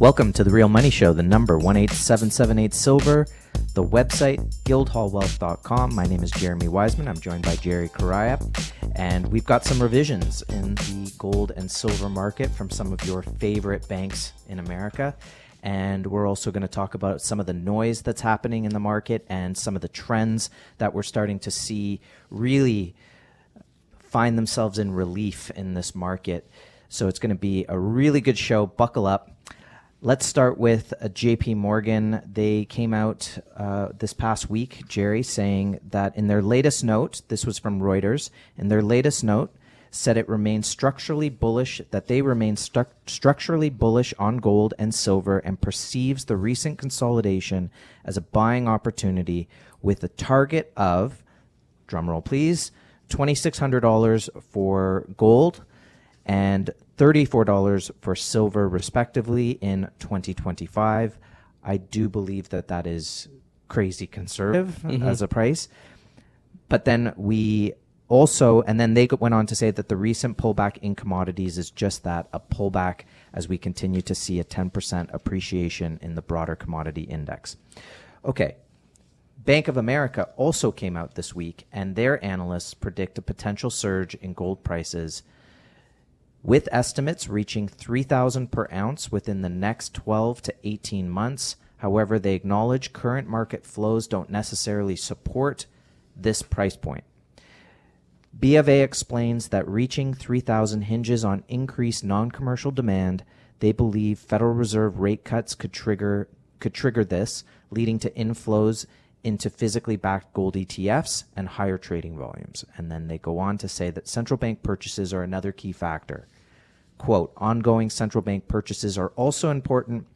Welcome to The Real Money Show, the number 18778 Silver, the website guildhallwealth.com. My name is Jeremy Wiseman. I'm joined by Jerry Karaya, and we've got some revisions in the gold and silver market from some of your favorite banks in America. And we're also going to talk about some of the noise that's happening in the market and some of the trends that we're starting to see really find themselves in relief in this market. So it's going to be a really good show. Buckle up. Let's start with JP Morgan. They came out this past week, Jerry, saying that in their latest note, this was from Reuters, in their latest note, said it remains structurally bullish, that they remain structurally bullish on gold and silver and perceives the recent consolidation as a buying opportunity with a target of, drumroll please, $2,600 for gold and $34 for silver, respectively, in 2025. I do believe that that is crazy conservative as a price. But then we also, and then they went on to say that the recent pullback in commodities is just that, a pullback, as we continue to see a 10% appreciation in the broader commodity index. Okay. Bank of America also came out this week, and their analysts predict a potential surge in gold prices, with estimates reaching $3,000 per ounce within the next 12 to 18 months. However, they acknowledge current market flows don't necessarily support this price point. B of A explains that reaching 3,000 hinges on increased non-commercial demand. They believe Federal Reserve rate cuts could trigger this, leading to inflows into physically backed gold ETFs and higher trading volumes. And then they go on to say that central bank purchases are another key factor. Quote, ongoing central bank purchases are also important.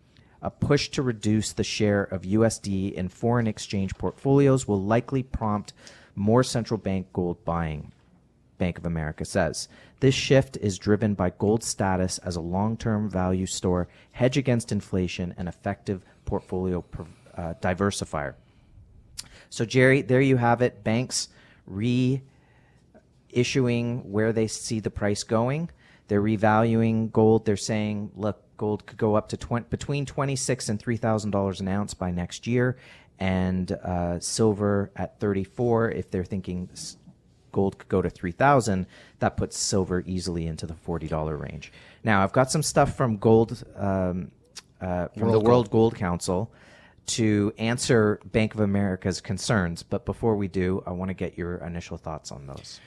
A push to reduce the share of USD in foreign exchange portfolios will likely prompt more central bank gold buying, Bank of America says. This shift is driven by gold's status as a long-term value store, hedge against inflation, and effective portfolio diversifier. So, Jerry, there you have it. Banks reissuing where they see the price going. They're revaluing gold. They're saying, look, gold could go up to between $26,000 and $3,000 an ounce by next year, and silver at $34. If they're thinking gold could go to $3,000, that puts silver easily into the $40 range. Now, I've got some stuff from gold from the World Gold Council to answer Bank of America's concerns. But before we do, I want to get your initial thoughts on those.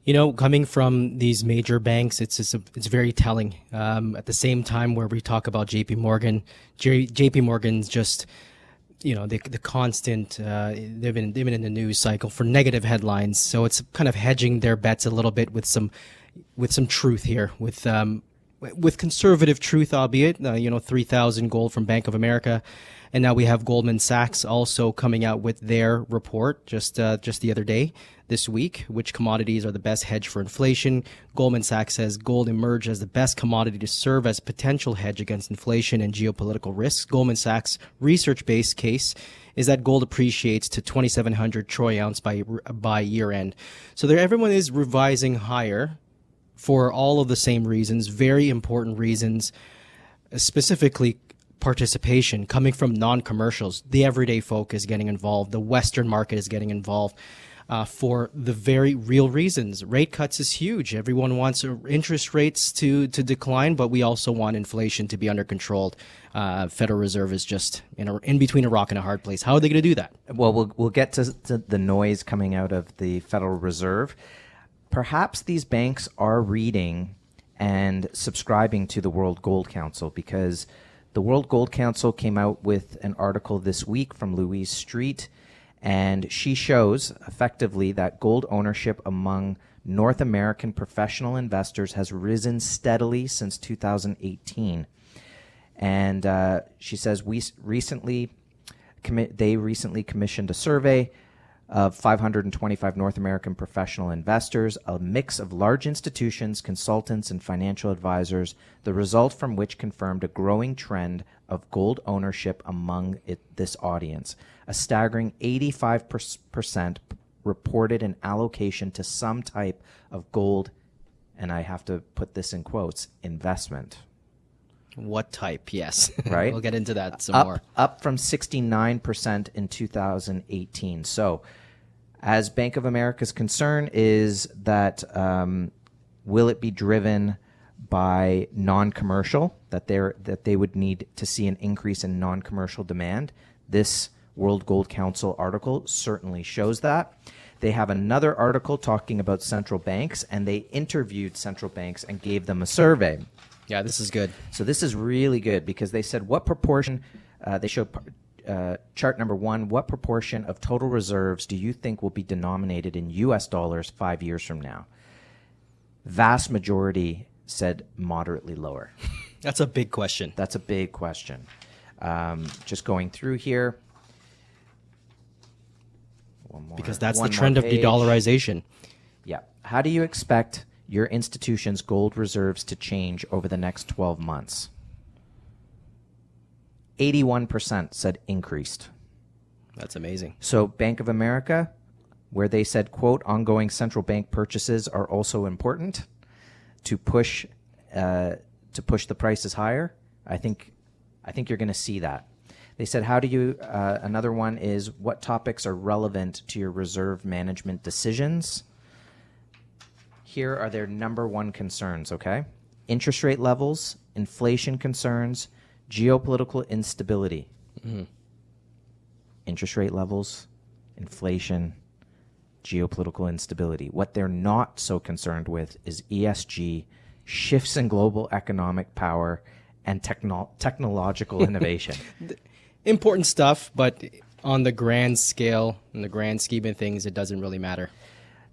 You know, coming from these major banks, it's very telling. At the same time where we talk about JP Morgan, JP Morgan's just, you know, the constant, they've been in the news cycle for negative headlines. So it's kind of hedging their bets a little bit with some truth here, with conservative truth, albeit, 3,000 gold from Bank of America. And now we have Goldman Sachs also coming out with their report just the other day, this week, which commodities are the best hedge for inflation. Goldman Sachs says gold emerged as the best commodity to serve as potential hedge against inflation and geopolitical risks. Goldman Sachs' research-based case is that gold appreciates to 2,700 troy ounce by year end. So everyone is revising higher for all of the same reasons, very important reasons, specifically participation coming from non-commercials. The everyday folk is getting involved. The Western market is getting involved for the very real reasons. Rate cuts is huge. Everyone wants interest rates to decline, but we also want inflation to be under control. Federal Reserve is just in between a rock and a hard place. How are they going to do that? Well, we'll get to the noise coming out of the Federal Reserve. Perhaps these banks are reading and subscribing to the World Gold Council, because the World Gold Council came out with an article this week from Louise Street, and she shows effectively that gold ownership among North American professional investors has risen steadily since 2018. And she says they recently commissioned a survey of 525 North American professional investors, a mix of large institutions, consultants, and financial advisors, the result from which confirmed a growing trend of gold ownership among this audience. A staggering 85% reported an allocation to some type of gold, and I have to put this in quotes, investment. What type? Yes. Right? We'll get into that some more. Up from 69% in 2018. So, as Bank of America's concern is that will it be driven by non-commercial, that they would need to see an increase in non-commercial demand? This World Gold Council article certainly shows that. They have another article talking about central banks, and they interviewed central banks and gave them a survey. Yeah, this is good. So this is really good because they said what proportion, they showed chart number 1, what proportion of total reserves do you think will be denominated in US dollars 5 years from now? Vast majority said moderately lower. That's a big question. That's a big question. Just going through here. Because that's the trend of de-dollarization. Yeah. How do you expect your institution's gold reserves to change over the next 12 months? 81% said increased. That's amazing. So Bank of America, where they said, quote, ongoing central bank purchases are also important to push the prices higher. I think you're going to see that. They said, how do you, another one is, what topics are relevant to your reserve management decisions? Here are their number 1 concerns, okay? Interest rate levels, inflation concerns, geopolitical instability. Mm-hmm. Interest rate levels, inflation, geopolitical instability. What they're not so concerned with is ESG, shifts in global economic power, and technological innovation. Important stuff, but on the grand scale, in the grand scheme of things, it doesn't really matter.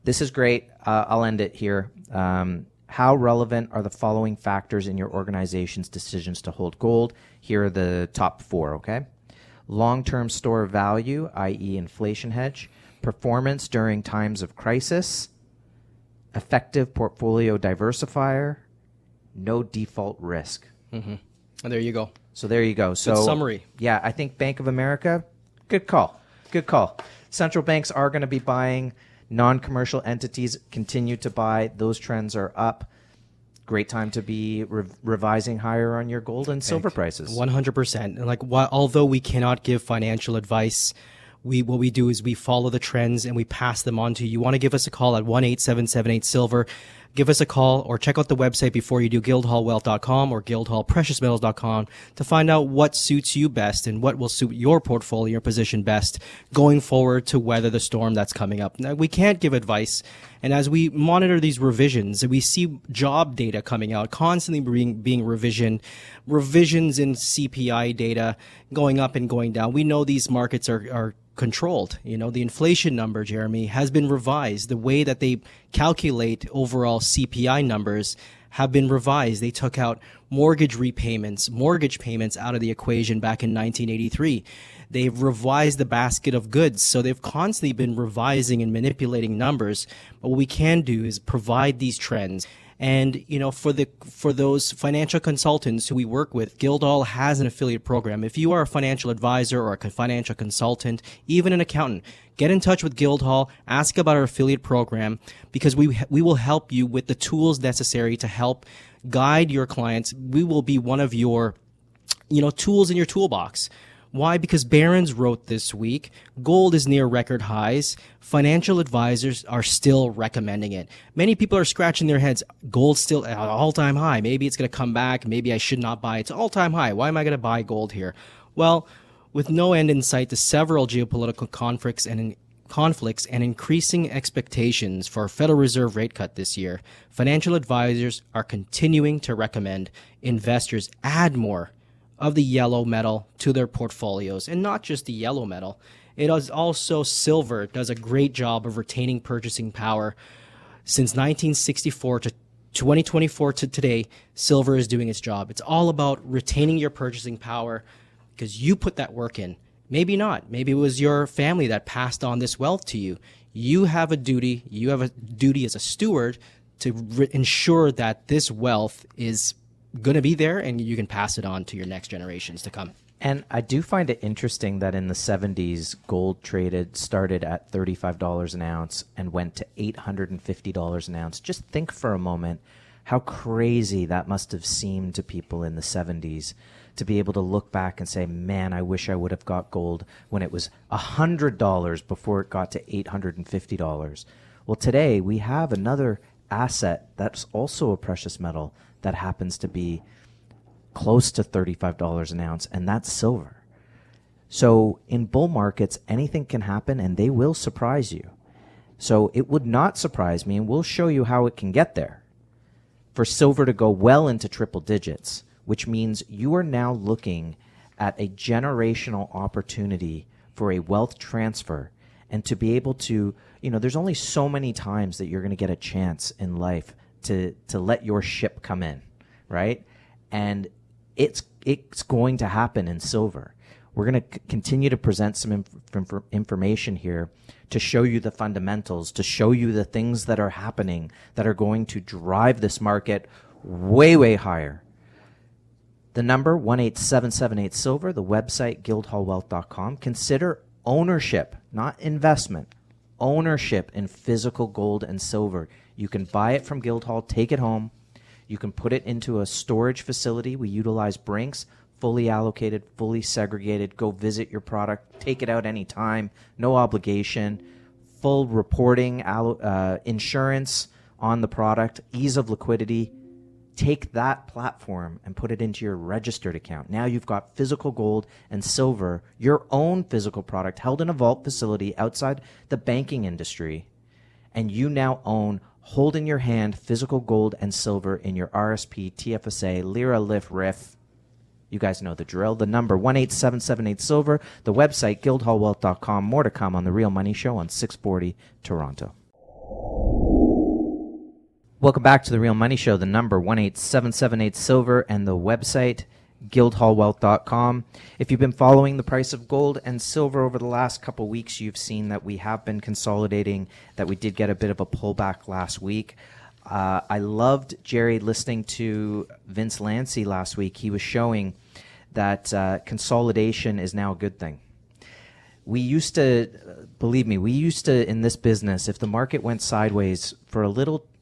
This is great. I'll end it here. How relevant are the following factors in your organization's decisions to hold gold? Here are the top 4, okay? Long-term store value, i.e. inflation hedge, performance during times of crisis, effective portfolio diversifier, no default risk. Mm-hmm. And there you go. So there you go. So good summary. Yeah, I think Bank of America, good call. Good call. Central banks are going to be buying. Non-commercial entities continue to buy. Those trends are up. Great time to be revising higher on your gold and silver prices. 100%. And although we cannot give financial advice, what we do is we follow the trends and we pass them on to you. You want to give us a call at 1-8778-SILVER. Give us a call or check out the website before you do, guildhallwealth.com or guildhallpreciousmetals.com, to find out what suits you best and what will suit your portfolio or position best going forward to weather the storm that's coming up. Now, we can't give advice, and as we monitor these revisions, we see job data coming out, constantly being revisions in CPI data going up and going down. We know these markets are controlled. You know, the inflation number, Jeremy, has been revised. The way that they calculate overall CPI numbers have been revised. They took out mortgage payments out of the equation back in 1983. They've revised the basket of goods. So they've constantly been revising and manipulating numbers. But what we can do is provide these trends. And, you know, for those financial consultants who we work with, Guildhall has an affiliate program. If you are a financial advisor or a financial consultant, even an accountant, get in touch with Guildhall, ask about our affiliate program, because we will help you with the tools necessary to help guide your clients. We will be one of your, tools in your toolbox. Why? Because Barron's wrote this week, gold is near record highs. Financial advisors are still recommending it. Many people are scratching their heads. Gold's still at an all-time high. Maybe it's going to come back. Maybe I should not buy. It's all-time high. Why am I going to buy gold here? Well, with no end in sight to several geopolitical conflicts and increasing expectations for a Federal Reserve rate cut this year, financial advisors are continuing to recommend investors add more of the yellow metal to their portfolios. And not just the yellow metal. It is also silver. It does a great job of retaining purchasing power. Since 1964 to 2024 to today, silver is doing its job. It's all about retaining your purchasing power because you put that work in. Maybe not. Maybe it was your family that passed on this wealth to you. You have a duty. You have a duty as a steward to ensure that this wealth is going to be there and you can pass it on to your next generations to come. And I do find it interesting that in the 70s, gold started at $35 an ounce and went to $850 an ounce. Just think for a moment how crazy that must have seemed to people in the 70s to be able to look back and say, man, I wish I would have got gold when it was $100 before it got to $850. Well, today we have another asset that's also a precious metal that happens to be close to $35 an ounce, and that's silver. So in bull markets, anything can happen, and they will surprise you. So it would not surprise me, and we'll show you how it can get there, for silver to go well into triple digits, which means you are now looking at a generational opportunity for a wealth transfer, and to be able to, there's only so many times that you're going to get a chance in life to let your ship come in, right? And it's going to happen in silver. We're going to continue to present some information here to show you the fundamentals, to show you the things that are happening that are going to drive this market way, way higher. The number 18778 silver, the website guildhallwealth.com. Consider ownership, not investment. Ownership in physical gold and silver. You can buy it from Guildhall, take it home. You can put it into a storage facility. We utilize Brinks, fully allocated, fully segregated. Go visit your product, take it out anytime, no obligation, full reporting, insurance on the product, ease of liquidity. Take that platform and put it into your registered account. Now you've got physical gold and silver, your own physical product held in a vault facility outside the banking industry, and you now own, hold in your hand, physical gold and silver in your RSP, TFSA, Lira, LIF, RIF. You guys know the drill. The number 18778 silver, the website guildhallwealth.com. More to come on The Real Money Show on 640 Toronto. Welcome back to The Real Money Show, the number 18778 silver and the website guildhallwealth.com. If you've been following the price of gold and silver over the last couple weeks, you've seen that we have been consolidating, that we did get a bit of a pullback last week. I loved, Jerry, listening to Vince Lancy last week. He was showing that consolidation is now a good thing. We used to, believe me, in this business, if the market went sideways for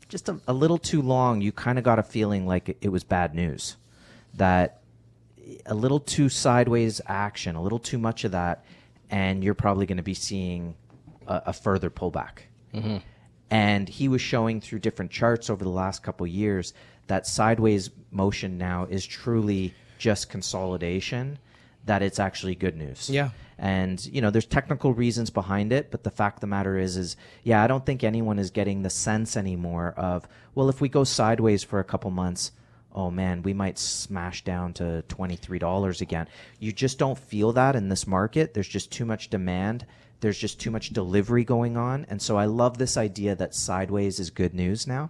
just a little too long, you kind of got a feeling like it was bad news. That a little too sideways action, a little too much of that, and you're probably going to be seeing a further pullback. Mm-hmm. And he was showing through different charts over the last couple of years that sideways motion now is truly just consolidation, that it's actually good news. Yeah. And, there's technical reasons behind it, but the fact of the matter is, I don't think anyone is getting the sense anymore of, well, if we go sideways for a couple months, oh man, we might smash down to $23 again. You just don't feel that in this market. There's just too much demand. There's just too much delivery going on. And so I love this idea that sideways is good news now,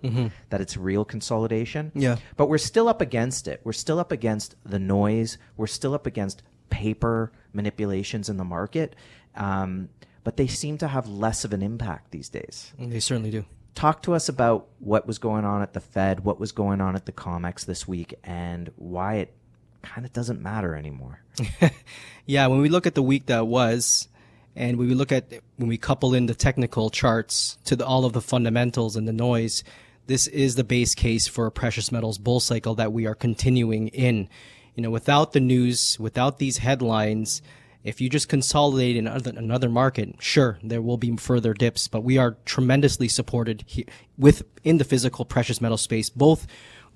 that it's real consolidation. Yeah. But we're still up against it. We're still up against the noise. We're still up against paper manipulations in the market. But they seem to have less of an impact these days. They certainly do. Talk to us about what was going on at the Fed, what was going on at the COMEX this week, and why it kind of doesn't matter anymore. Yeah, when we look at the week that was, and when we couple in the technical charts to all of the fundamentals and the noise, this is the base case for a precious metals bull cycle that we are continuing in. Without the news, without these headlines, if you just consolidate in another market, sure, there will be further dips, but we are tremendously supported in the physical precious metal space. Both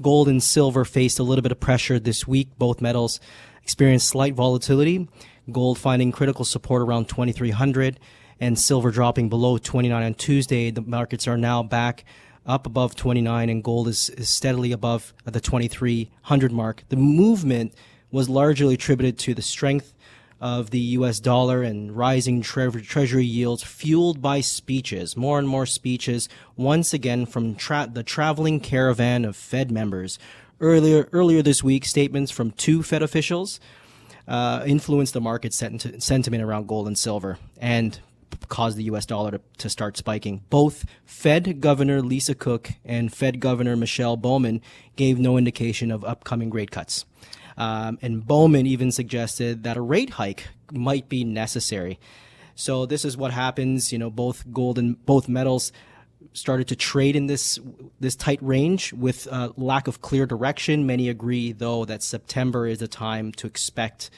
gold and silver faced a little bit of pressure this week. Both metals experienced slight volatility. Gold finding critical support around 2,300 and silver dropping below 29 on Tuesday. The markets are now back up above 29 and gold is steadily above the 2,300 mark. The movement was largely attributed to the strength of the U.S. dollar and rising treasury yields fueled by speeches, more and more speeches, once again from the traveling caravan of Fed members. Earlier this week, statements from two Fed officials influenced the market sentiment around gold and silver and caused the U.S. dollar to start spiking. Both Fed Governor Lisa Cook and Fed Governor Michelle Bowman gave no indication of upcoming rate cuts. And Bowman even suggested that a rate hike might be necessary. So this is what happens. Both gold and both metals started to trade in this tight range with lack of clear direction. Many agree, though, that September is the time to expect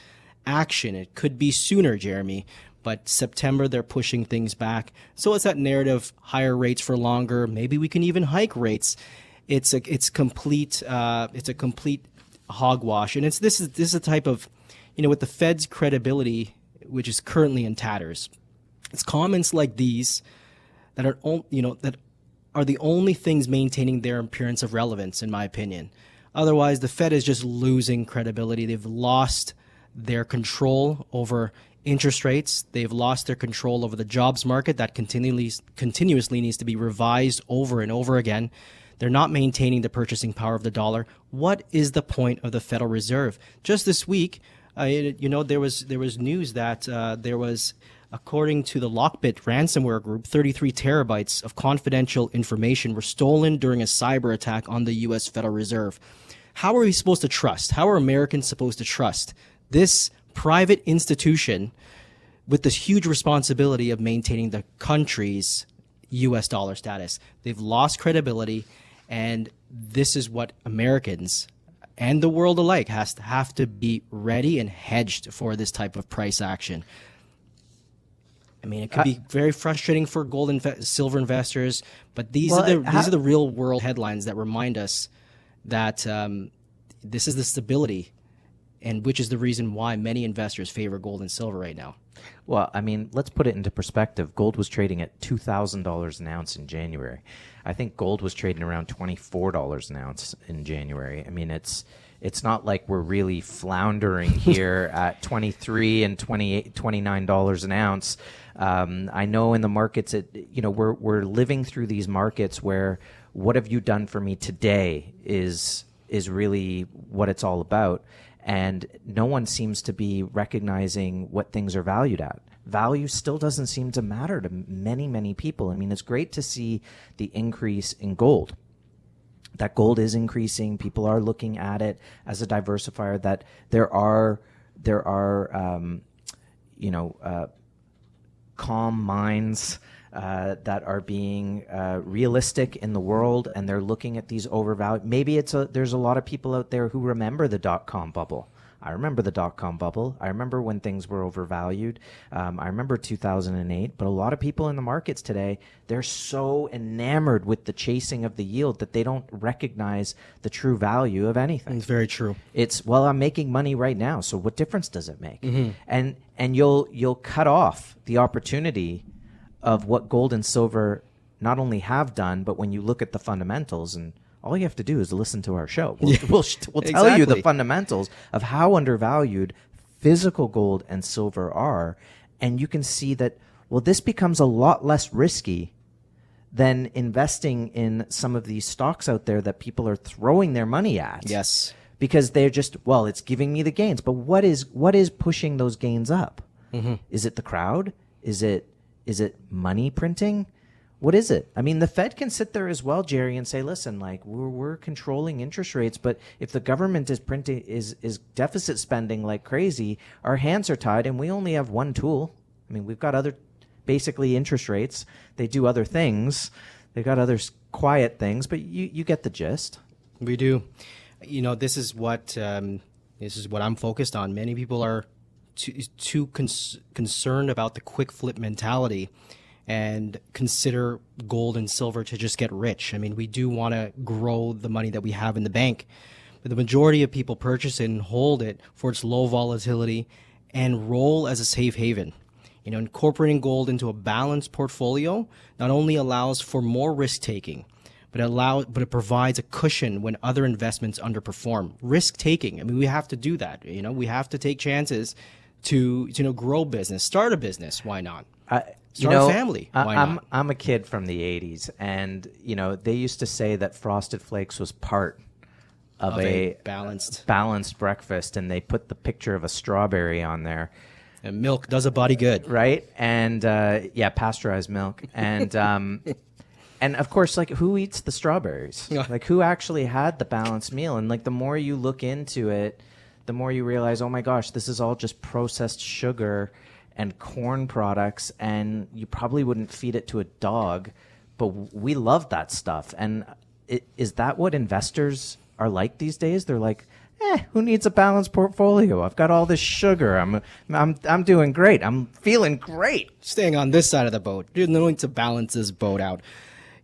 action. It could be sooner, Jeremy, but September they're pushing things back. So it's that narrative: higher rates for longer. Maybe we can even hike rates. It's a complete hogwash, and this is a type of, with the Fed's credibility, which is currently in tatters. It's comments like these that are that are the only things maintaining their appearance of relevance, in my opinion. Otherwise, the Fed is just losing credibility. They've lost their control over interest rates. They've lost their control over the jobs market that continuously needs to be revised over and over again. They're not maintaining the purchasing power of the dollar. What is the point of the Federal Reserve? Just this week, there was news that there was, according to the Lockbit ransomware group, 33 terabytes of confidential information were stolen during a cyber attack on the U.S. Federal Reserve. How are we supposed to trust? How are Americans supposed to trust this private institution with this huge responsibility of maintaining the country's U.S. dollar status? They've lost credibility, and this is what Americans and the world alike have to be ready and hedged for this type of price action. I mean, it could be very frustrating for gold and silver investors, but these are the real world headlines that remind us that this is the stability, and which is the reason why many investors favor gold and silver right now. Well, I mean, let's put it into perspective. Gold was trading at $2,000 an ounce in January. I think gold was trading around $24 an ounce in January. I mean, it's not like we're really floundering here at $23 and $28, $29 an ounce. I know in the markets, we're living through these markets where what have you done for me today is really what it's all about. And no one seems to be recognizing what things are valued at. Value still doesn't seem to matter to many, many people. I mean, it's great to see the increase in gold. That gold is increasing. People are looking at it as a diversifier. That there are calm minds that are being realistic in the world, and they're looking at these overvalued. Maybe there's a lot of people out there who remember the dot-com bubble. I remember the dot-com bubble. I remember when things were overvalued. I remember 2008. But a lot of people in the markets today, they're so enamored with the chasing of the yield that they don't recognize the true value of anything. It's very true. I'm making money right now, so what difference does it make? Mm-hmm. And you'll cut off the opportunity of what gold and silver not only have done, but when you look at the fundamentals, and all you have to do is listen to our show. We'll tell you the fundamentals of how undervalued physical gold and silver are, and you can see that, this becomes a lot less risky than investing in some of these stocks out there that people are throwing their money at. Yes. Because they're just, it's giving me the gains. But what is pushing those gains up? Mm-hmm. Is it the crowd? Is it money printing? What is it? I mean, the Fed can sit there as well, Jerry, and say, listen, like we're controlling interest rates, but if the government is printing is deficit spending like crazy, our hands are tied, and we only have one tool. I mean, we've got other basically interest rates. They do other things. They've got other quiet things, but you get the gist. We do. This is what I'm focused on. Many people are too concerned about the quick flip mentality and consider gold and silver to just get rich. I mean, we do want to grow the money that we have in the bank, but the majority of people purchase it and hold it for its low volatility and roll as a safe haven. Incorporating gold into a balanced portfolio not only allows for more risk taking, but it provides a cushion when other investments underperform. Risk taking. I mean, we have to do that. We have to take chances to grow business, start a business. Why not? Start a family. Why not? I'm a kid from the 80s, and they used to say that Frosted Flakes was part of a balanced breakfast, and they put the picture of a strawberry on there. And milk does a body good, right? And pasteurized milk, and and of course, like, who eats the strawberries? Like, who actually had the balanced meal? And like, the more you look into it, the more you realize, oh my gosh, this is all just processed sugar and corn products, and you probably wouldn't feed it to a dog, but we love that stuff. And is that what investors are like these days? They're like, who needs a balanced portfolio? I've got all this sugar. I'm doing great. I'm feeling great. Staying on this side of the boat. There's no need to balance this boat out.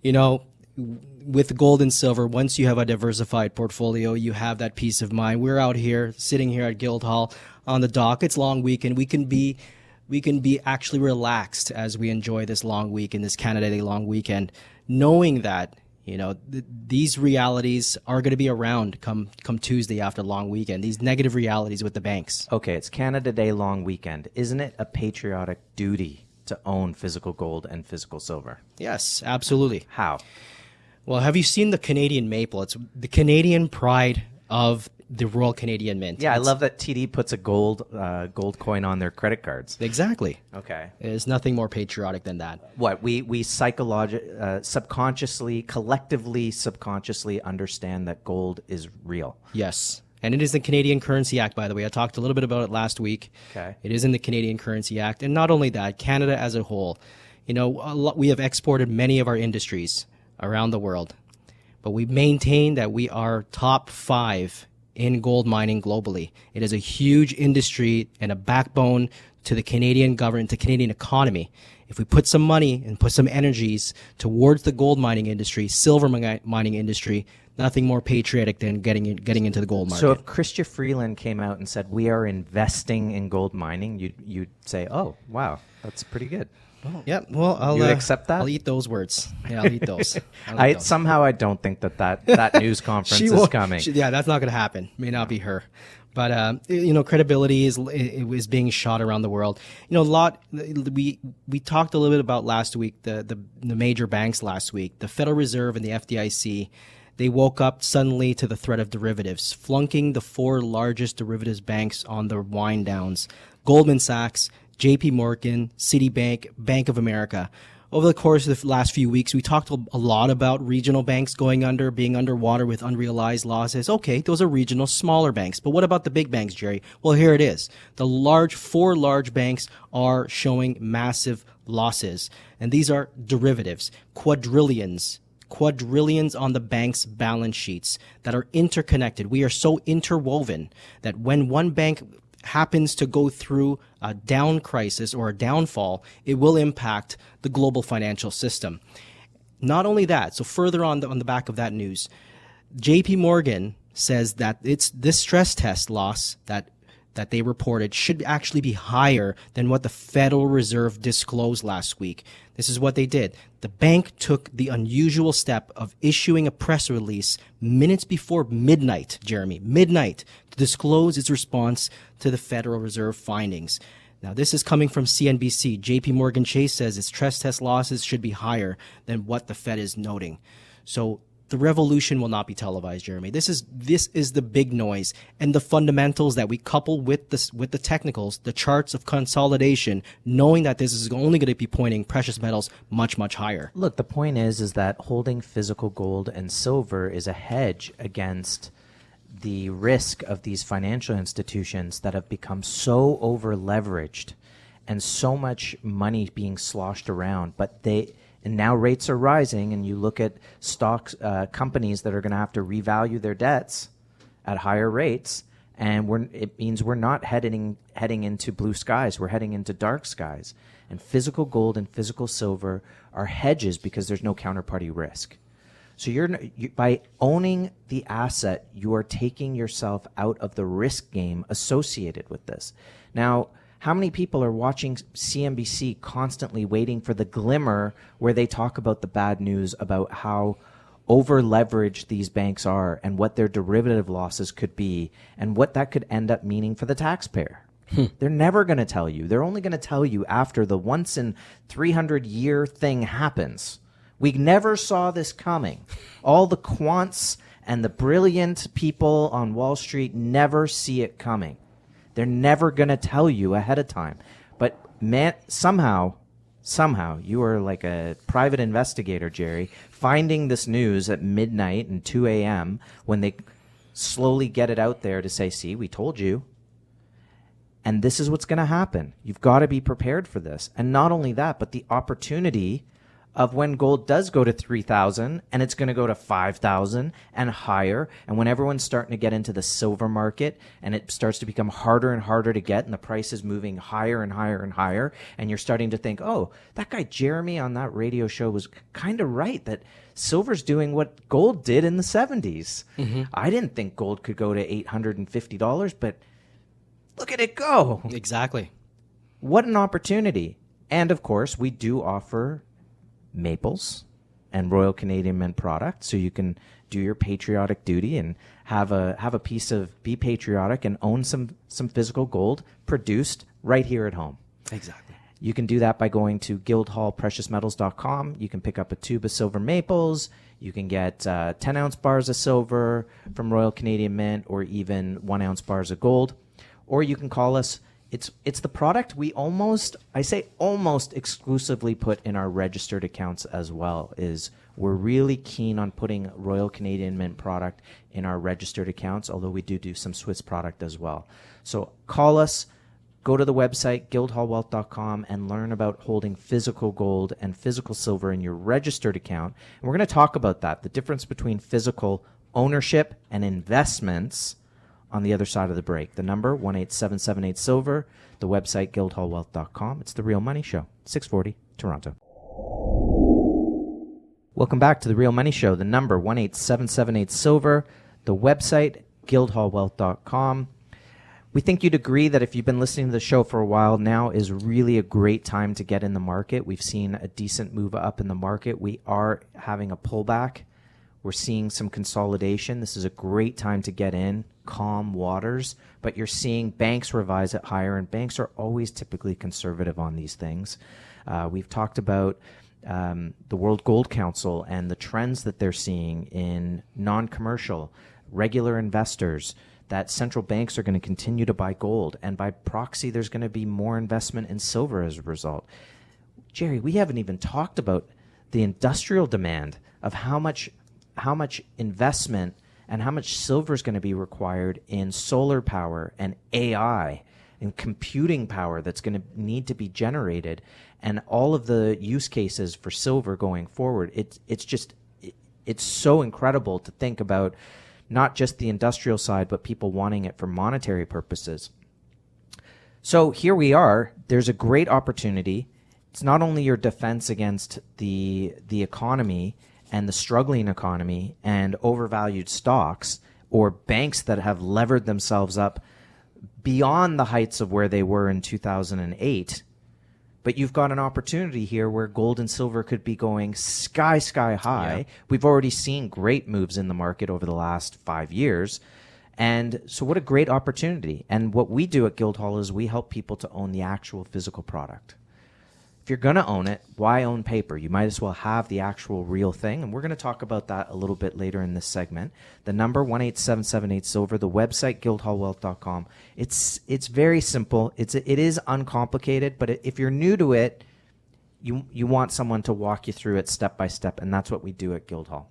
You know, with gold and silver, once you have a diversified portfolio, you have that peace of mind. We're out here, sitting here at Guildhall on the dock. It's long weekend. We can be actually relaxed as we enjoy this long weekend, this Canada Day long weekend, knowing that, you know, these realities are going to be around come Tuesday after long weekend, these negative realities with the banks. Okay, it's Canada Day long weekend. Isn't it a patriotic duty to own physical gold and physical silver? Yes, absolutely. How? Well, have you seen the Canadian maple? It's the Canadian pride of the Royal Canadian Mint. Yeah, I love that TD puts a gold coin on their credit cards. Exactly. Okay. There's nothing more patriotic than that. What, we subconsciously, collectively subconsciously understand that gold is real. Yes. And it is the Canadian Currency Act, by the way. I talked a little bit about it last week. Okay. It is in the Canadian Currency Act. And not only that, Canada as a whole. You know, we have exported many of our industries around the world, but we maintain that we are top 5 in gold mining globally. It is a huge industry and a backbone to the Canadian government, to Canadian economy. If we put some money and put some energies towards the gold mining industry, silver mining industry, nothing more patriotic than getting into the gold market. So if Chrystia Freeland came out and said, we are investing in gold mining, you'd say, oh, wow, that's pretty good. Yeah, well, I'll accept that. I'll eat those words. Yeah, I'll eat those. Somehow I don't think that news conference is coming. Yeah, that's not going to happen. May not be her, but you know, credibility is being shot around the world. You know, we talked a little bit about last week the major banks last week, the Federal Reserve and the FDIC. They woke up suddenly to the threat of derivatives, flunking the 4 largest derivatives banks on their wind downs: Goldman Sachs, JP Morgan, Citibank, Bank of America. Over the course of the last few weeks, we talked a lot about regional banks going under, being underwater with unrealized losses. Okay, those are regional, smaller banks. But what about the big banks, Jerry? Well, here it is. The 4 large banks are showing massive losses. And these are derivatives, quadrillions on the bank's balance sheets that are interconnected. We are so interwoven that when one bank happens to go through a down crisis or a downfall, it will impact the global financial system. Not only that, so further on the back of that news, JP Morgan says that it's this stress test loss that they reported should actually be higher than what the Federal Reserve disclosed last week. This is what they did. The bank took the unusual step of issuing a press release minutes before midnight, Jeremy, to disclose its response to the Federal Reserve findings. Now, this is coming from CNBC. JP Morgan Chase says its stress test losses should be higher than what the Fed is noting. So the revolution will not be televised, Jeremy. This is the big noise, and the fundamentals that we couple with the technicals, the charts of consolidation, knowing that this is only going to be pointing precious metals much, much higher. Look, the point is that holding physical gold and silver is a hedge against the risk of these financial institutions that have become so over leveraged and so much money being sloshed around, and now rates are rising, and you look at stocks, companies that are going to have to revalue their debts at higher rates, and it means we're not heading into blue skies. We're heading into dark skies. And physical gold and physical silver are hedges because there's no counterparty risk. So by owning the asset, you are taking yourself out of the risk game associated with this. Now, how many people are watching CNBC constantly waiting for the glimmer where they talk about the bad news about how over-leveraged these banks are and what their derivative losses could be and what that could end up meaning for the taxpayer? They're never going to tell you. They're only going to tell you after the once in 300-year thing happens. We never saw this coming. All the quants and the brilliant people on Wall Street never see it coming. They're never going to tell you ahead of time. But man, somehow you are like a private investigator, Jerry, finding this news at midnight and 2 a.m. when they slowly get it out there to say, see, we told you. And this is what's going to happen. You've got to be prepared for this. And not only that, but the opportunity of when gold does go to 3,000 and it's going to go to 5,000 and higher. And when everyone's starting to get into the silver market and it starts to become harder and harder to get and the price is moving higher and higher and higher, and you're starting to think, oh, that guy Jeremy on that radio show was kind of right, that silver's doing what gold did in the 70s. I didn't think gold could go to $850, but look at it go. Exactly. What an opportunity. And of course, we do offer maples and Royal Canadian Mint product, so you can do your patriotic duty and have a piece of, be patriotic and own some physical gold produced right here at home. Exactly. You can do that by going to guildhallpreciousmetals.com. You can pick up a tube of silver maples. You can get 10-ounce bars of silver from Royal Canadian Mint, or even 1-ounce bars of gold. Or you can call us. It's the product we almost exclusively put in our registered accounts as well. We're really keen on putting Royal Canadian Mint product in our registered accounts, although we do some Swiss product as well. So call us, go to the website, guildhallwealth.com, and learn about holding physical gold and physical silver in your registered account. And we're going to talk about that, the difference between physical ownership and investments, on the other side of the break. The number, 18778-SILVER. The website, guildhallwealth.com. It's The Real Money Show, 640 Toronto. Welcome back to The Real Money Show. The number, 18778-SILVER. The website, guildhallwealth.com. We think you'd agree that if you've been listening to the show for a while, now is really a great time to get in the market. We've seen a decent move up in the market. We are having a pullback. We're seeing some consolidation. This is a great time to get in, calm waters, but you're seeing banks revise it higher, and banks are always typically conservative on these things. We've talked about the World Gold Council and the trends that they're seeing in non-commercial, regular investors, that central banks are going to continue to buy gold, and by proxy, there's going to be more investment in silver as a result. Jerry, we haven't even talked about the industrial demand of how much investment and how much silver is going to be required in solar power and AI and computing power that's going to need to be generated, and all of the use cases for silver going forward. It's so incredible to think about, not just the industrial side, but people wanting it for monetary purposes. So here we are. There's a great opportunity. It's not only your defense against the economy and the struggling economy and overvalued stocks, or banks that have levered themselves up beyond the heights of where they were in 2008, but you've got an opportunity here where gold and silver could be going sky high. Yeah. We've already seen great moves in the market over the last 5 years. And so what a great opportunity. And what we do at Guildhall is we help people to own the actual physical product. If you're going to own it, why own paper? You might as well have the actual real thing. And we're going to talk about that a little bit later in this segment. The number, 18778-SILVER. The website, guildhallwealth.com. It's very simple. It is uncomplicated, but if you're new to it, you want someone to walk you through it step by step, and that's what we do at Guildhall.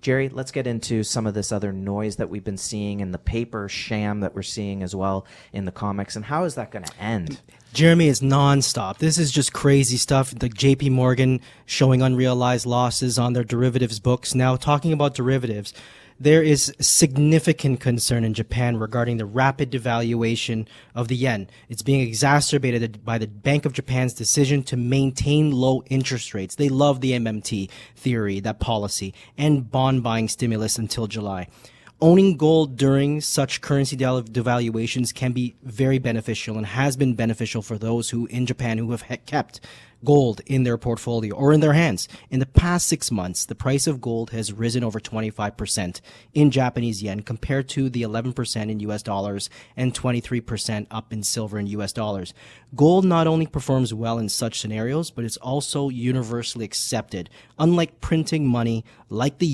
Jerry, let's get into some of this other noise that we've been seeing and the paper sham that we're seeing as well in the comics. And how is that going to end? Jeremy, is nonstop. This is just crazy stuff. The JP Morgan showing unrealized losses on their derivatives books. Now, talking about derivatives, there is significant concern in Japan regarding the rapid devaluation of the yen. It's being exacerbated by the Bank of Japan's decision to maintain low interest rates. They love the MMT theory, that policy, and bond buying stimulus until July. Owning gold during such currency devaluations can be very beneficial and has been beneficial for those who in Japan who have kept gold in their portfolio or in their hands. In the past 6 months, the price of gold has risen over 25% in Japanese yen compared to the 11% in US dollars and 23% up in silver in US dollars. Gold not only performs well in such scenarios, but it's also universally accepted. Unlike printing money like the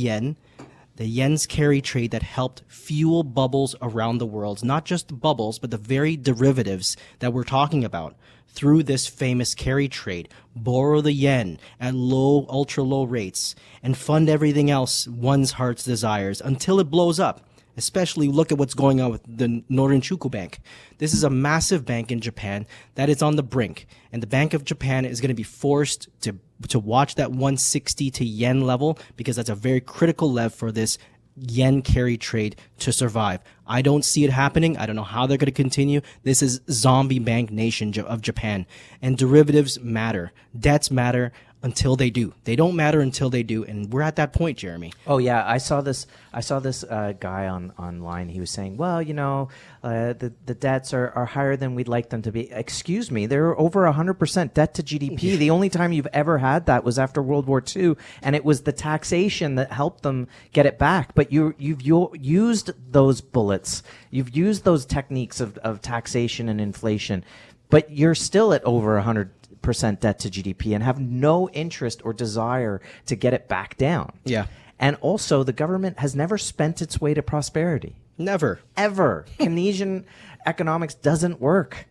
yen's carry trade that helped fuel bubbles around the world, not just the bubbles, but the very derivatives that we're talking about. Through this famous carry trade, borrow the yen at low, ultra low rates and fund everything else one's heart's desires until it blows up. Especially look at what's going on with the Norinchuku Bank. This is a massive bank in Japan that is on the brink, and the Bank of Japan is going to be forced to to watch that 160 to yen level, because that's a very critical level for this yen carry trade to survive. I don't see it happening. I don't know how they're going to continue. This is zombie bank nation of Japan, and derivatives matter. Debts matter until they do. They don't matter until they do, and we're at that point, Jeremy. Oh yeah, I saw this guy online. He was saying, well, the debts are higher than we'd like them to be. Excuse me, they're over 100% debt to GDP. The only time you've ever had that was after World War II, and it was the taxation that helped them get it back. But you've used those bullets. You've used those techniques of taxation and inflation, but you're still at over 100% debt to GDP and have no interest or desire to get it back down. Yeah. And also, the government has never spent its way to prosperity. Never. Ever. Keynesian economics doesn't work.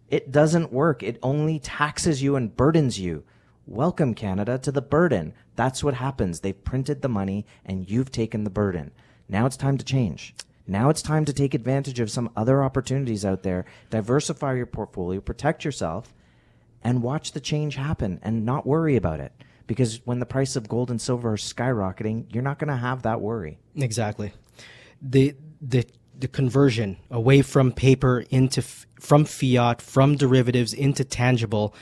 It doesn't work. It only taxes you and burdens you. Welcome, Canada, to the burden. That's what happens. They've printed the money and you've taken the burden. Now it's time to change. Now it's time to take advantage of some other opportunities out there, diversify your portfolio, protect yourself, and watch the change happen and not worry about it. Because when the price of gold and silver are skyrocketing, you're not going to have that worry. Exactly. The conversion away from paper from fiat, from derivatives into tangible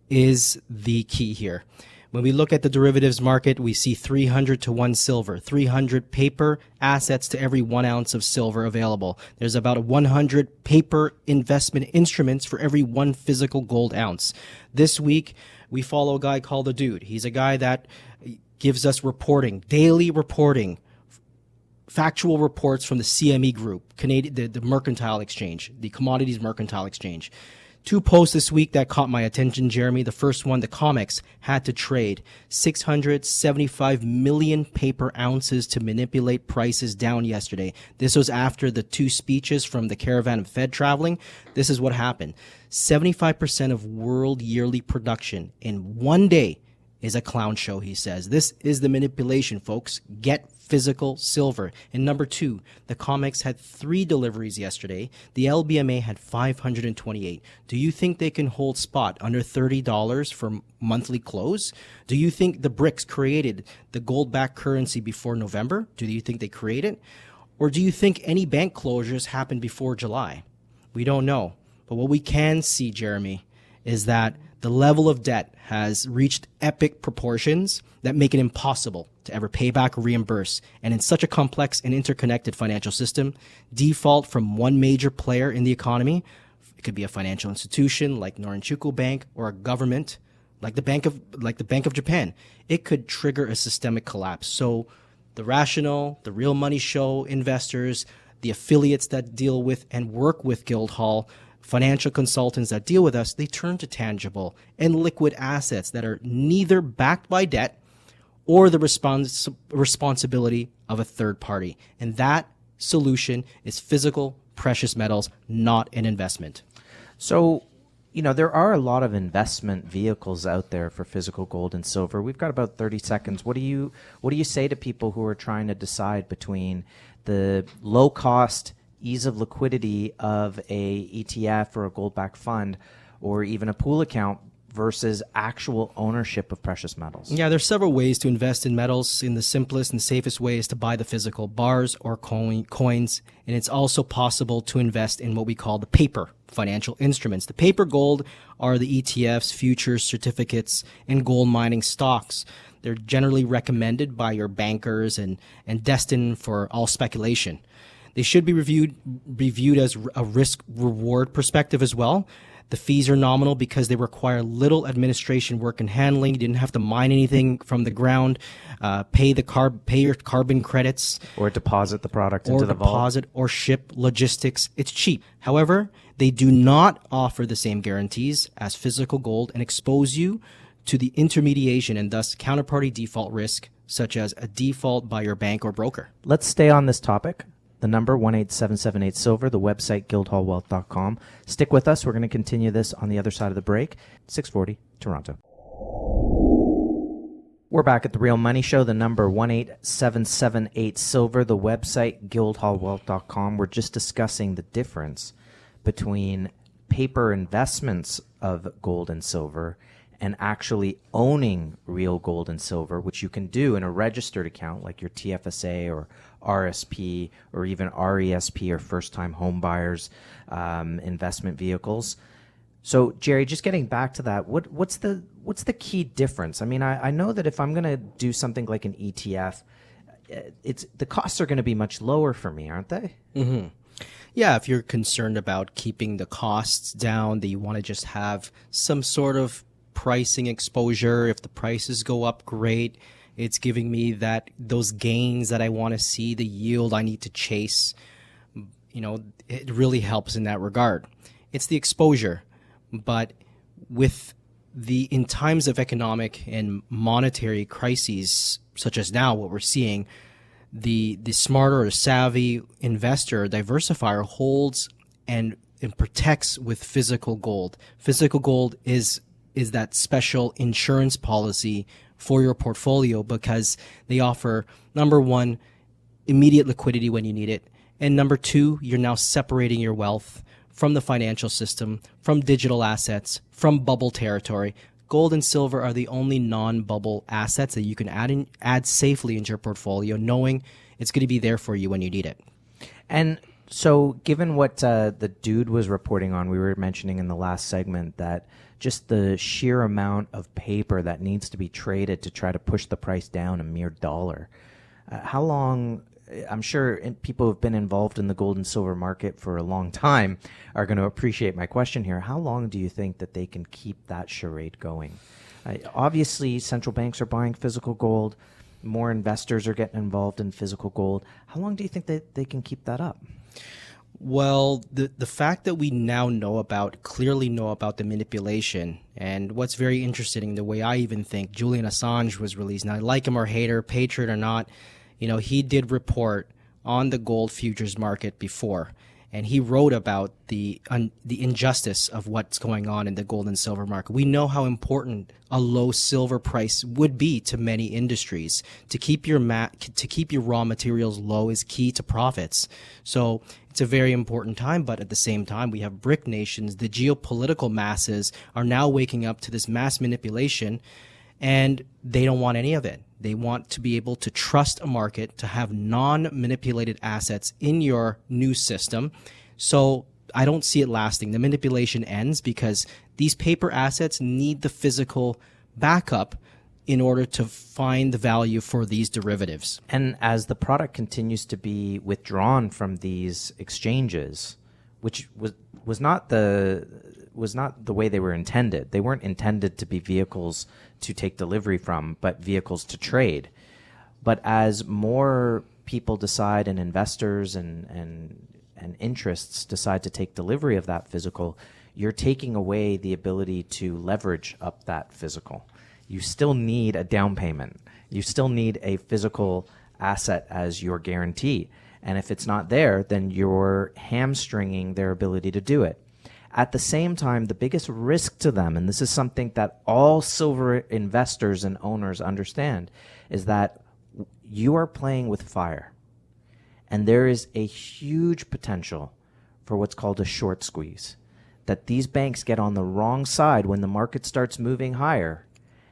is the key here. When we look at the derivatives market, we see 300 to 1 silver, 300 paper assets to every 1 ounce of silver available. There's about 100 paper investment instruments for every 1 physical gold ounce. This week, we follow a guy called The Dude. He's a guy that gives us reporting, daily reporting, factual reports from the CME Group, the Mercantile Exchange, the Commodities Mercantile Exchange. 2 posts this week that caught my attention, Jeremy. The first one, the COMEX had to trade 675 million paper ounces to manipulate prices down yesterday. This was after the 2 speeches from the caravan of Fed traveling. This is what happened. 75% of world yearly production in 1 day is a clown show, he says. This is the manipulation, folks. Get physical silver. And number 2, the COMEX had 3 deliveries yesterday. The LBMA had 528. Do you think they can hold spot under $30 for monthly close? Do you think the BRICS created the gold-backed currency before November? Do you think they created it? Or do you think any bank closures happened before July? We don't know. But what we can see, Jeremy, is that the level of debt has reached epic proportions that make it impossible to ever pay back or reimburse. And in such a complex and interconnected financial system, default from one major player in the economy, it could be a financial institution like Norinchuku Bank or a government like the Bank of Japan, it could trigger a systemic collapse. So the rational, the real money show investors, the affiliates that deal with and work with Guildhall, financial consultants that deal with us, they turn to tangible and liquid assets that are neither backed by debt or the responsibility of a third party. And that solution is physical precious metals, not an investment. So, there are a lot of investment vehicles out there for physical gold and silver. We've got about 30 seconds. What do you say to people who are trying to decide between the low cost, ease of liquidity of a ETF or a gold-backed fund or even a pool account versus actual ownership of precious metals? Yeah, there's several ways to invest in metals. In the simplest and safest way is to buy the physical bars or coins. And it's also possible to invest in what we call the paper financial instruments. The paper gold are the ETFs, futures, certificates, and gold mining stocks. They're generally recommended by your bankers and destined for all speculation. They should be reviewed as a risk-reward perspective as well. The fees are nominal because they require little administration work and handling. You didn't have to mine anything from the ground, pay your carbon credits, or deposit the product into the vault, or ship logistics. It's cheap. However, they do not offer the same guarantees as physical gold and expose you to the intermediation and thus counterparty default risk, such as a default by your bank or broker. Let's stay on this topic. The number 18778-SILVER, the website guildhallwealth.com. Stick with us. We're going to continue this on the other side of the break. 640 Toronto. We're back at The Real Money Show, the number 18778-SILVER, the website guildhallwealth.com. We're just discussing the difference between paper investments of gold and silver and actually owning real gold and silver, which you can do in a registered account like your TFSA or RSP or even RESP or first-time home buyers investment vehicles. So, Jerry, just getting back to that, what's the key difference? I mean, I know that if I'm going to do something like an ETF, the costs are going to be much lower for me, aren't they? Mm-hmm. Yeah, if you're concerned about keeping the costs down, that you want to just have some sort of pricing exposure. If the prices go up, great. It's giving me those gains that I want to see, the yield I need to chase. It really helps in that regard. It's the exposure. But in times of economic and monetary crises, such as now, what we're seeing, the smarter or savvy investor diversifier holds and protects with physical gold. Physical gold is that special insurance policy for your portfolio because they offer, number one, immediate liquidity when you need it, and number two, you're now separating your wealth from the financial system, from digital assets, from bubble territory. Gold and silver are the only non-bubble assets that you can add safely into your portfolio, knowing it's going to be there for you when you need it. And so given what the dude was reporting on, we were mentioning in the last segment that just the sheer amount of paper that needs to be traded to try to push the price down a mere dollar. How long... I'm sure people who have been involved in the gold and silver market for a long time are going to appreciate my question here. How long do you think that they can keep that charade going? Obviously, central banks are buying physical gold. More investors are getting involved in physical gold. How long do you think that they can keep that up? Well, the fact that we now clearly know about the manipulation, and what's very interesting, the way I even think Julian Assange was released. Now, like him or hater, patriot or not, he did report on the gold futures market before, and he wrote about the injustice of what's going on in the gold and silver market. We know how important a low silver price would be to many industries. To keep your raw materials low is key to profits. So it's a very important time, but at the same time, we have BRIC nations. The geopolitical masses are now waking up to this mass manipulation, and they don't want any of it. They want to be able to trust a market, to have non-manipulated assets in your new system. So I don't see it lasting. The manipulation ends because these paper assets need the physical backup in order to find the value for these derivatives. And as the product continues to be withdrawn from these exchanges, which was not the way they were intended. They weren't intended to be vehicles to take delivery from, but vehicles to trade. But as more people decide, and investors and interests decide to take delivery of that physical, you're taking away the ability to leverage up that physical. You still need a down payment. You still need a physical asset as your guarantee. And if it's not there, then you're hamstringing their ability to do it. At the same time, the biggest risk to them, and this is something that all silver investors and owners understand, is that you are playing with fire. And there is a huge potential for what's called a short squeeze, that these banks get on the wrong side when the market starts moving higher,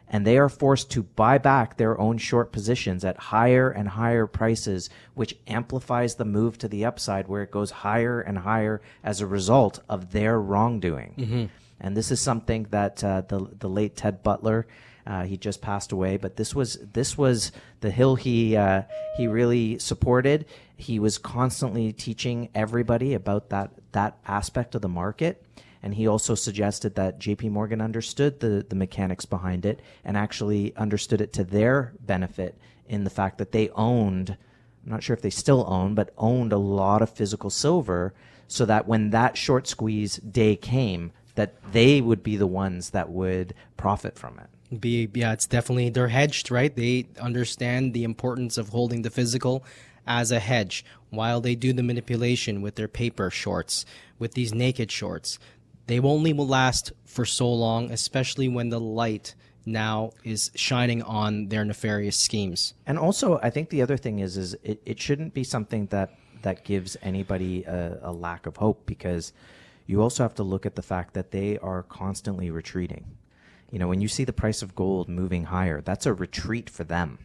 and they are forced to buy back their own short positions at higher and higher prices, which amplifies the move to the upside where it goes higher and higher as a result of their wrongdoing. Mm-hmm. And this is something that the late Ted Butler, he just passed away, but this was the hill he really supported. He was constantly teaching everybody about that aspect of the market. And he also suggested that JP Morgan understood the mechanics behind it and actually understood it to their benefit in the fact that they owned, I'm not sure if they still own, but owned a lot of physical silver so that when that short squeeze day came, that they would be the ones that would profit from it. It's definitely, they're hedged, right? They understand the importance of holding the physical as a hedge while they do the manipulation with their paper shorts, with these naked shorts. They only will last for so long, especially when the light now is shining on their nefarious schemes. And also, I think the other thing is it shouldn't be something that gives anybody a lack of hope, because you also have to look at the fact that they are constantly retreating. when you see the price of gold moving higher, that's a retreat for them.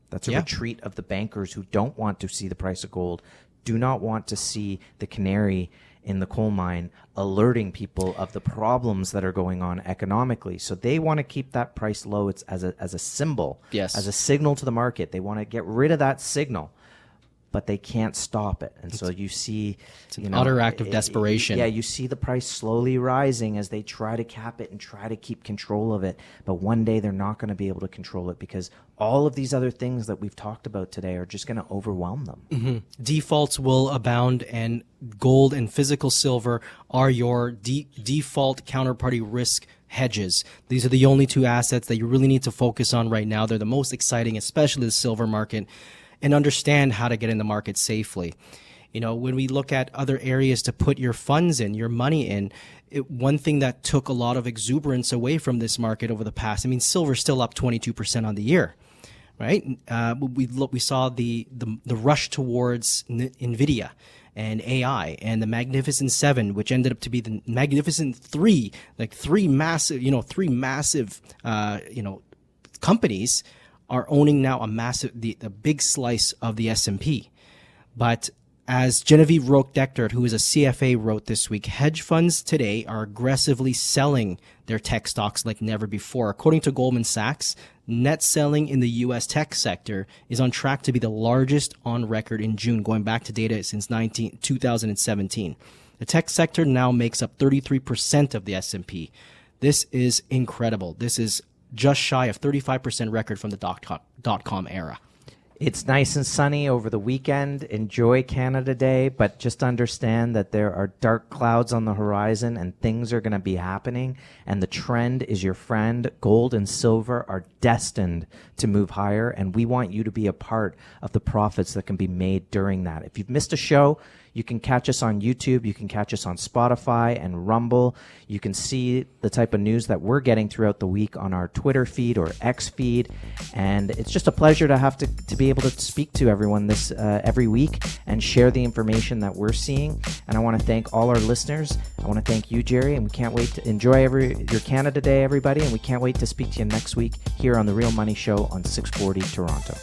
That's a retreat of the bankers who don't want to see the price of gold, do not want to see the canary in the coal mine alerting people of the problems that are going on economically. So they want to keep that price low. It's as a symbol, as a signal to the market. They want to get rid of that signal, but they can't stop it. And so you see, it's an utter act of desperation. You see the price slowly rising as they try to cap it and try to keep control of it. But one day they're not going to be able to control it because all of these other things that we've talked about today are just going to overwhelm them. Mm-hmm. Defaults will abound, and gold and physical silver are your default counterparty risk hedges. These are the only two assets that you really need to focus on right now. They're the most exciting, especially the silver market, and understand how to get in the market safely. When we look at other areas to put your funds in, your money in, one thing that took a lot of exuberance away from this market over the past, silver's still up 22% on the year, right? We saw the rush towards NVIDIA and AI and the Magnificent Seven, which ended up to be the Magnificent Three, like three massive companies are owning now the big slice of the S&P. But as Genevieve Roque-Dechtert, who is a CFA, wrote this week, hedge funds today are aggressively selling their tech stocks like never before. According to Goldman Sachs, net selling in the U.S. tech sector is on track to be the largest on record in June, going back to data since 2017. The tech sector now makes up 33% of the S&P. This is incredible. This is just shy of 35% record from the dot-com era. It's nice and sunny over the weekend. Enjoy Canada Day, but just understand that there are dark clouds on the horizon and things are going to be happening, and the trend is your friend. Gold and silver are destined to move higher, and we want you to be a part of the profits that can be made during that. If you've missed a show, you can catch us on YouTube. You can catch us on Spotify and Rumble. You can see the type of news that we're getting throughout the week on our Twitter feed or X feed. And it's just a pleasure to have to be able to speak to everyone this every week and share the information that we're seeing. And I want to thank all our listeners. I want to thank you, Jerry, and we can't wait to enjoy your Canada Day, everybody. And we can't wait to speak to you next week here on The Real Money Show on 640 Toronto.